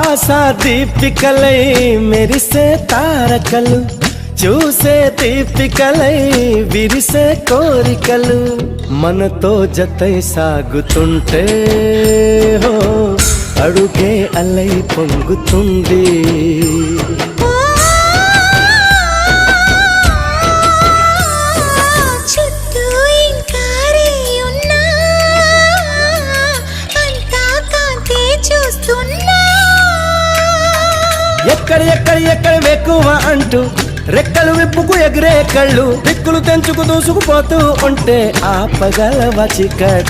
ఆశా దీపికలై మెరిసే తారకలు, చూసే దీపికలై విరిసే కోరికలు, మనతో జతై సాగుతుంటే హో అడుగే అలై పొంగుతుంది. ఎక్కడ ఎక్కడ ఎక్కడ ఎక్కువ అంటూ రెక్కలు విప్పుకు ఎగిరే కళ్ళు, దిక్కులు తెంచుకు దూసుకుపోతూ ఉంటే ఆపగలవ చికట్.